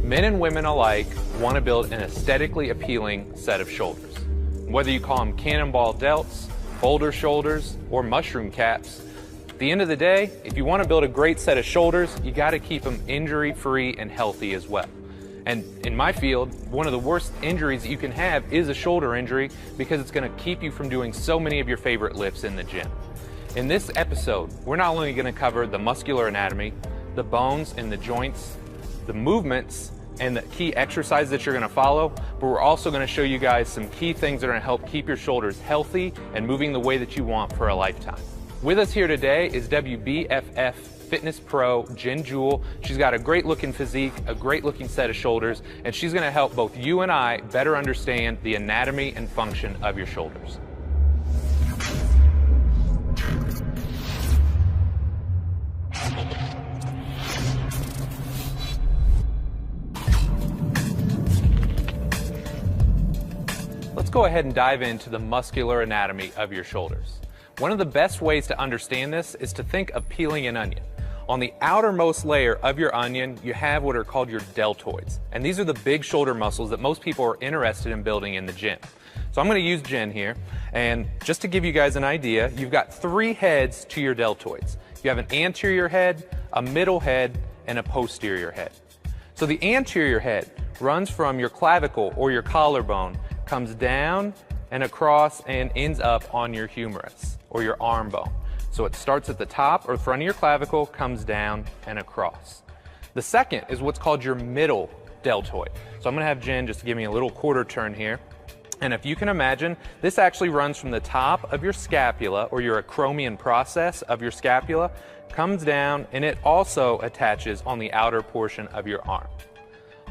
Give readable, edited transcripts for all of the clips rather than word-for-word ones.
Men and women alike want to build an aesthetically appealing set of shoulders. Whether you call them cannonball delts, boulder shoulders, or mushroom caps, at the end of the day, if you want to build a great set of shoulders, you got to keep them injury-free and healthy as well. And in my field, one of the worst injuries that you can have is a shoulder injury because it's going to keep you from doing so many of your favorite lifts in the gym. In this episode, we're not only going to cover the muscular anatomy, the bones and the joints, the movements, and the key exercises that you're going to follow, but we're also going to show you guys some key things that are going to help keep your shoulders healthy and moving the way that you want for a lifetime. With us here today is WBFF Fitness Pro Jen Jewell. She's got a great looking physique, a great looking set of shoulders, and she's going to help both you and I better understand the anatomy and function of your shoulders. Let's go ahead and dive into the muscular anatomy of your shoulders. One of the best ways to understand this is to think of peeling an onion. On the outermost layer of your onion, you have what are called your deltoids. And these are the big shoulder muscles that most people are interested in building in the gym. So I'm going to use Jen here. And just to give you guys an idea, you've got 3 heads to your deltoids. You have an anterior head, a middle head, and a posterior head. So the anterior head runs from your clavicle or your collarbone, comes down and across and ends up on your humerus or your arm bone. So it starts at the top or front of your clavicle, comes down and across. The second is what's called your middle deltoid. So I'm going to have Jen just give me a little quarter turn here. And if you can imagine, this actually runs from the top of your scapula or your acromion process of your scapula, comes down, and it also attaches on the outer portion of your arm.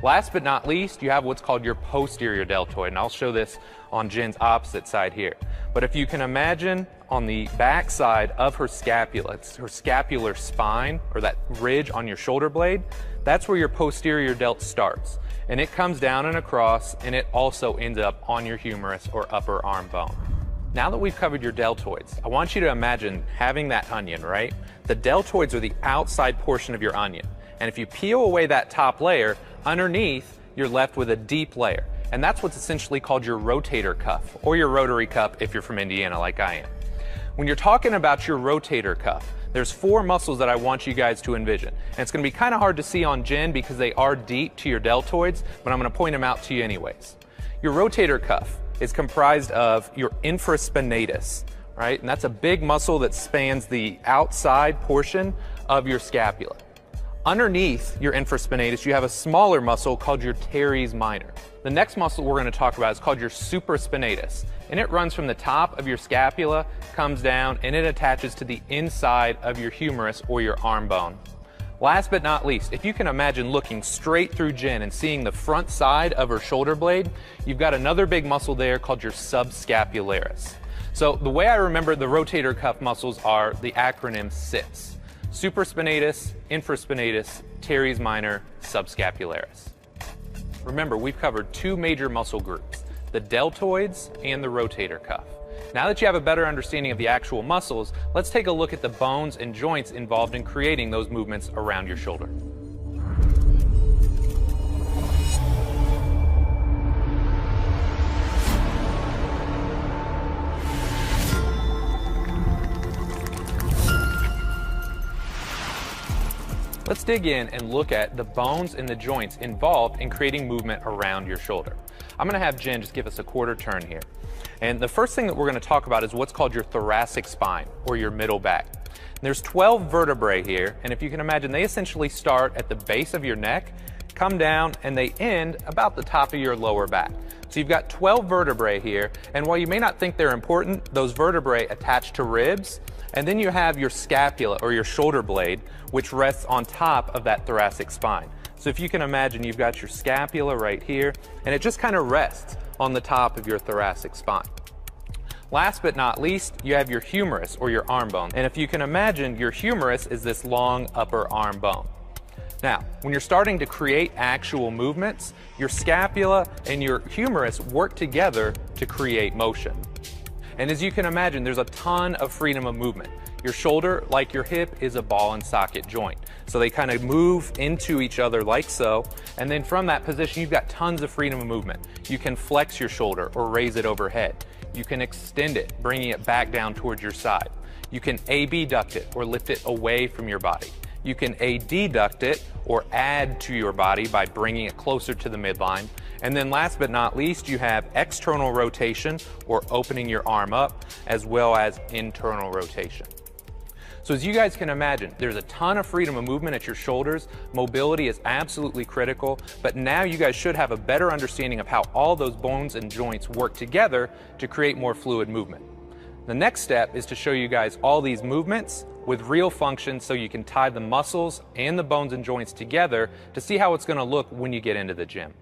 Last but not least, you have what's called your posterior deltoid, and I'll show this on Jen's opposite side here. But if you can imagine on the back side of her scapula, it's her scapular spine, or that ridge on your shoulder blade, that's where your posterior delt starts. And it comes down and across, and it also ends up on your humerus or upper arm bone. Now that we've covered your deltoids, I want you to imagine having that onion, right? The deltoids are the outside portion of your onion. And if you peel away that top layer, underneath, you're left with a deep layer. And that's what's essentially called your rotator cuff, or your rotary cuff if you're from Indiana like I am. When you're talking about your rotator cuff, there's 4 muscles that I want you guys to envision. And it's going to be kind of hard to see on Jen because they are deep to your deltoids, but I'm going to point them out to you anyways. Your rotator cuff is comprised of your infraspinatus, right? And that's a big muscle that spans the outside portion of your scapula. Underneath your infraspinatus, you have a smaller muscle called your teres minor. The next muscle we're going to talk about is called your supraspinatus, and it runs from the top of your scapula, comes down, and it attaches to the inside of your humerus or your arm bone. Last but not least, if you can imagine looking straight through Jen and seeing the front side of her shoulder blade, you've got another big muscle there called your subscapularis. So the way I remember the rotator cuff muscles are the acronym SITS. Supraspinatus, infraspinatus, teres minor, subscapularis. Remember, we've covered 2 major muscle groups, the deltoids and the rotator cuff. Now that you have a better understanding of the actual muscles, let's take a look at the bones and joints involved in creating those movements around your shoulder. Let's dig in and look at the bones and the joints involved in creating movement around your shoulder. I'm going to have Jen just give us a quarter turn here. And the first thing that we're going to talk about is what's called your thoracic spine, or your middle back. And there's 12 vertebrae here, and if you can imagine, they essentially start at the base of your neck, come down, and they end about the top of your lower back. So you've got 12 vertebrae here, and while you may not think they're important, those vertebrae attach to ribs, and then you have your scapula, or your shoulder blade, which rests on top of that thoracic spine. So if you can imagine, you've got your scapula right here, and it just kind of rests on the top of your thoracic spine. Last but not least, you have your humerus, or your arm bone. And if you can imagine, your humerus is this long upper arm bone. Now, when you're starting to create actual movements, your scapula and your humerus work together to create motion. And as you can imagine, there's a ton of freedom of movement. Your shoulder, like your hip, is a ball and socket joint. So they kind of move into each other like so, and then from that position, you've got tons of freedom of movement. You can flex your shoulder or raise it overhead. You can extend it, bringing it back down towards your side. You can abduct it or lift it away from your body. You can adduct it or add to your body by bringing it closer to the midline. And then last but not least, you have external rotation or opening your arm up, as well as internal rotation. So as you guys can imagine, there's a ton of freedom of movement at your shoulders. Mobility is absolutely critical, but now you guys should have a better understanding of how all those bones and joints work together to create more fluid movement. The next step is to show you guys all these movements with real functions so you can tie the muscles and the bones and joints together to see how it's going to look when you get into the gym.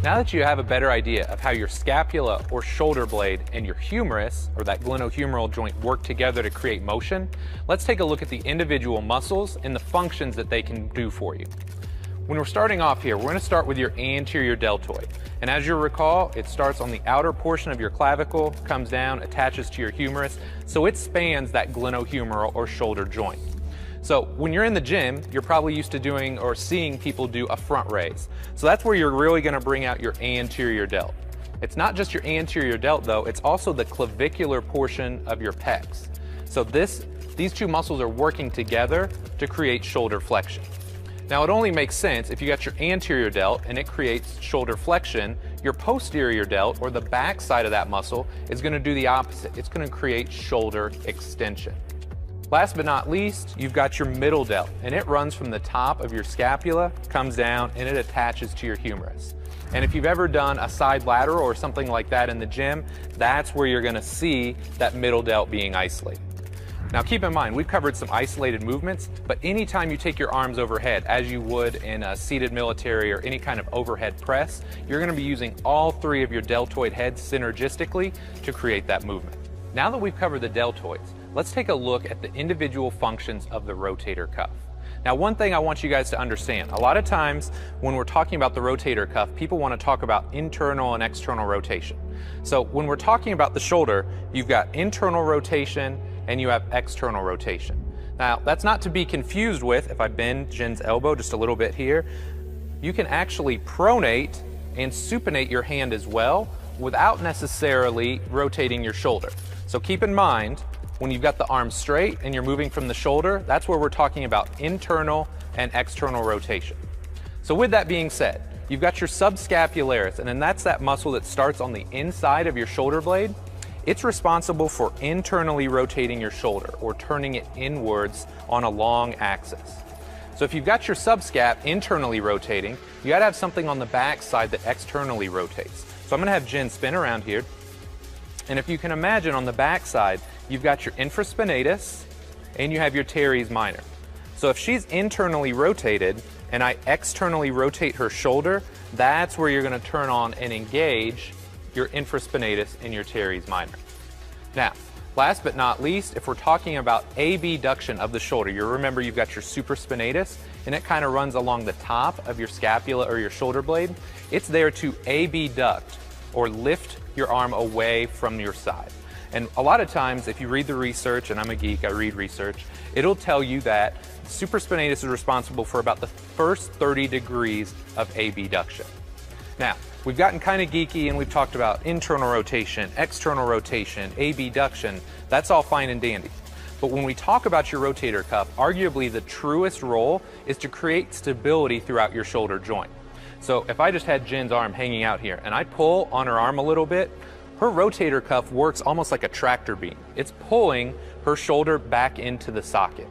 Now that you have a better idea of how your scapula or shoulder blade and your humerus, or that glenohumeral joint, work together to create motion, let's take a look at the individual muscles and the functions that they can do for you. When we're starting off here, we're going to start with your anterior deltoid. And as you'll recall, it starts on the outer portion of your clavicle, comes down, attaches to your humerus, so it spans that glenohumeral or shoulder joint. So when you're in the gym, you're probably used to doing or seeing people do a front raise. So that's where you're really going to bring out your anterior delt. It's not just your anterior delt though, it's also the clavicular portion of your pecs. So these two muscles are working together to create shoulder flexion. Now it only makes sense if you got your anterior delt and it creates shoulder flexion, your posterior delt, or the back side of that muscle, is going to do the opposite. It's going to create shoulder extension. Last but not least, you've got your middle delt, and it runs from the top of your scapula, comes down, and it attaches to your humerus. And if you've ever done a side lateral or something like that in the gym, that's where you're going to see that middle delt being isolated. Now keep in mind, we've covered some isolated movements, but anytime you take your arms overhead, as you would in a seated military or any kind of overhead press, you're going to be using all three of your deltoid heads synergistically to create that movement. Now that we've covered the deltoids, let's take a look at the individual functions of the rotator cuff. Now, one thing I want you guys to understand, a lot of times when we're talking about the rotator cuff, people want to talk about internal and external rotation. So when we're talking about the shoulder, you've got internal rotation and you have external rotation. Now, that's not to be confused with, if I bend Jen's elbow just a little bit here, you can actually pronate and supinate your hand as well without necessarily rotating your shoulder. So keep in mind, when you've got the arm straight and you're moving from the shoulder, that's where we're talking about internal and external rotation. So with that being said, you've got your subscapularis, and then that's that muscle that starts on the inside of your shoulder blade. It's responsible for internally rotating your shoulder or turning it inwards on a long axis. So if you've got your subscap internally rotating, you gotta have something on the back side that externally rotates. So I'm gonna have Jen spin around here. And if you can imagine, on the back side, you've got your infraspinatus and you have your teres minor. So if she's internally rotated and I externally rotate her shoulder, that's where you're going to turn on and engage your infraspinatus and your teres minor. Now, last but not least, if we're talking about abduction of the shoulder, you remember you've got your supraspinatus and it kind of runs along the top of your scapula or your shoulder blade. It's there to abduct or lift your arm away from your side. And a lot of times, if you read the research, and I'm a geek, I read research, it'll tell you that supraspinatus is responsible for about the first 30 degrees of abduction. Now, we've gotten kind of geeky and we've talked about internal rotation, external rotation, abduction. That's all fine and dandy. But when we talk about your rotator cuff, arguably the truest role is to create stability throughout your shoulder joint. So if I just had Jen's arm hanging out here and I pull on her arm a little bit, her rotator cuff works almost like a tractor beam. It's pulling her shoulder back into the socket.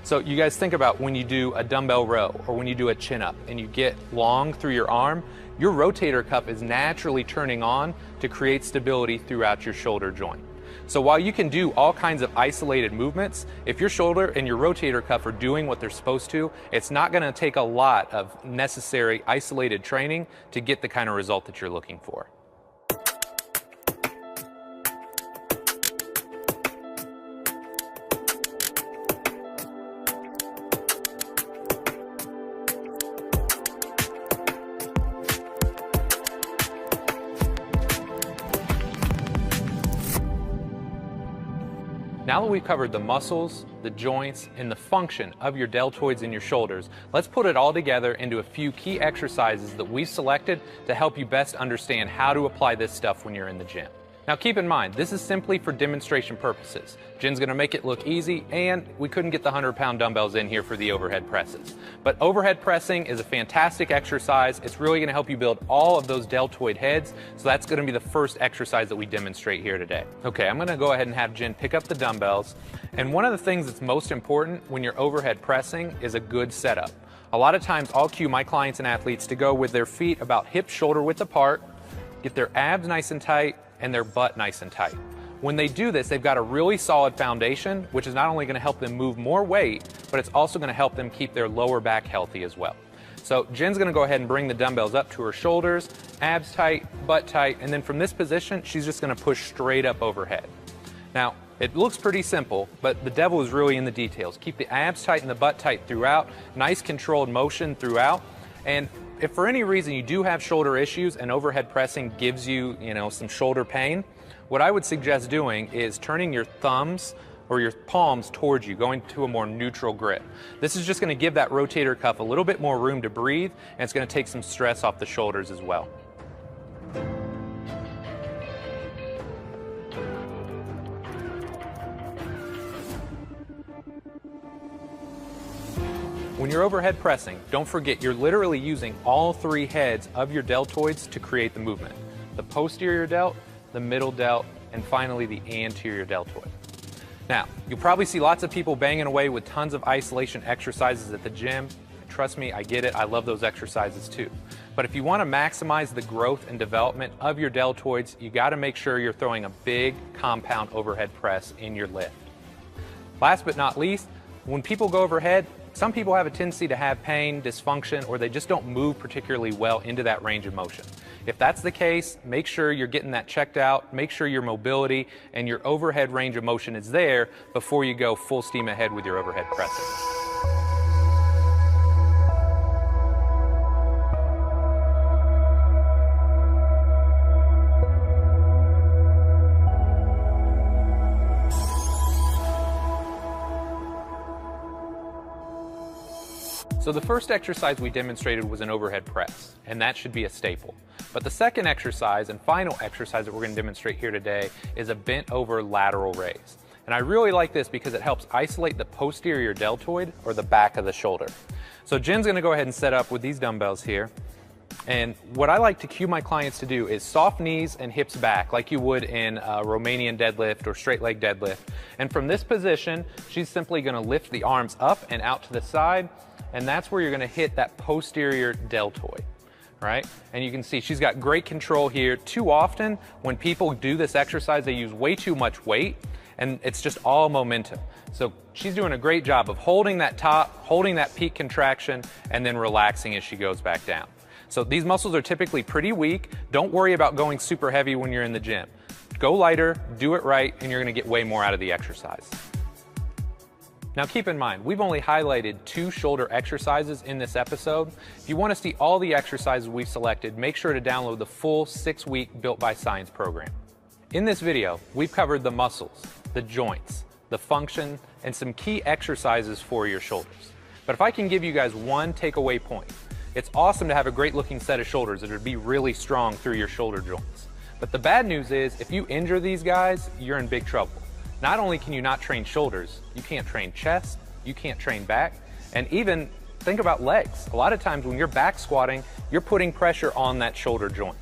So you guys think about when you do a dumbbell row or when you do a chin up and you get long through your arm, your rotator cuff is naturally turning on to create stability throughout your shoulder joint. So while you can do all kinds of isolated movements, if your shoulder and your rotator cuff are doing what they're supposed to, it's not going to take a lot of necessary isolated training to get the kind of result that you're looking for. Now that we've covered the muscles, the joints, and the function of your deltoids and your shoulders, let's put it all together into a few key exercises that we've selected to help you best understand how to apply this stuff when you're in the gym. Now keep in mind, this is simply for demonstration purposes. Jen's gonna make it look easy, and we couldn't get the 100-pound dumbbells in here for the overhead presses. But overhead pressing is a fantastic exercise. It's really gonna help you build all of those deltoid heads, so that's gonna be the first exercise that we demonstrate here today. Okay, I'm gonna go ahead and have Jen pick up the dumbbells, and one of the things that's most important when you're overhead pressing is a good setup. A lot of times I'll cue my clients and athletes to go with their feet about hip-shoulder width apart, get their abs nice and tight, and their butt nice and tight. When they do this, they've got a really solid foundation, which is not only going to help them move more weight, but it's also going to help them keep their lower back healthy as well. So Jen's going to go ahead and bring the dumbbells up to her shoulders, abs tight, butt tight, and then from this position, she's just going to push straight up overhead. Now, it looks pretty simple, but the devil is really in the details. Keep the abs tight and the butt tight throughout, nice controlled motion throughout, and if for any reason you do have shoulder issues and overhead pressing gives you, some shoulder pain, what I would suggest doing is turning your thumbs or your palms towards you, going to a more neutral grip. This is just going to give that rotator cuff a little bit more room to breathe, and it's going to take some stress off the shoulders as well. When you're overhead pressing, don't forget you're literally using all three heads of your deltoids to create the movement. The posterior delt, the middle delt, and finally the anterior deltoid. Now, you'll probably see lots of people banging away with tons of isolation exercises at the gym. Trust me, I get it, I love those exercises too. But if you want to maximize the growth and development of your deltoids, you got to make sure you're throwing a big compound overhead press in your lift. Last but not least, when people go overhead, some people have a tendency to have pain, dysfunction, or they just don't move particularly well into that range of motion. If that's the case, make sure you're getting that checked out, make sure your mobility and your overhead range of motion is there before you go full steam ahead with your overhead pressing. So the first exercise we demonstrated was an overhead press, and that should be a staple. But the second exercise and final exercise that we're going to demonstrate here today is a bent over lateral raise. And I really like this because it helps isolate the posterior deltoid, or the back of the shoulder. So Jen's going to go ahead and set up with these dumbbells here. And what I like to cue my clients to do is soft knees and hips back, like you would in a Romanian deadlift or straight leg deadlift. And from this position, she's simply going to lift the arms up and out to the side, and that's where you're going to hit that posterior deltoid, right? And you can see she's got great control here. Too often, when people do this exercise, they use way too much weight, and it's just all momentum. So she's doing a great job of holding that top, holding that peak contraction, and then relaxing as she goes back down. So these muscles are typically pretty weak. Don't worry about going super heavy when you're in the gym. Go lighter, do it right, and you're going to get way more out of the exercise. Now keep in mind, we've only highlighted 2 shoulder exercises in this episode. If you want to see all the exercises we've selected, make sure to download the full 6-week Built by Science program. In this video, we've covered the muscles, the joints, the function, and some key exercises for your shoulders. But if I can give you guys one takeaway point, it's awesome to have a great looking set of shoulders that would be really strong through your shoulder joints. But the bad news is, if you injure these guys, you're in big trouble. Not only can you not train shoulders, you can't train chest, you can't train back, and even think about legs. A lot of times when you're back squatting, you're putting pressure on that shoulder joint.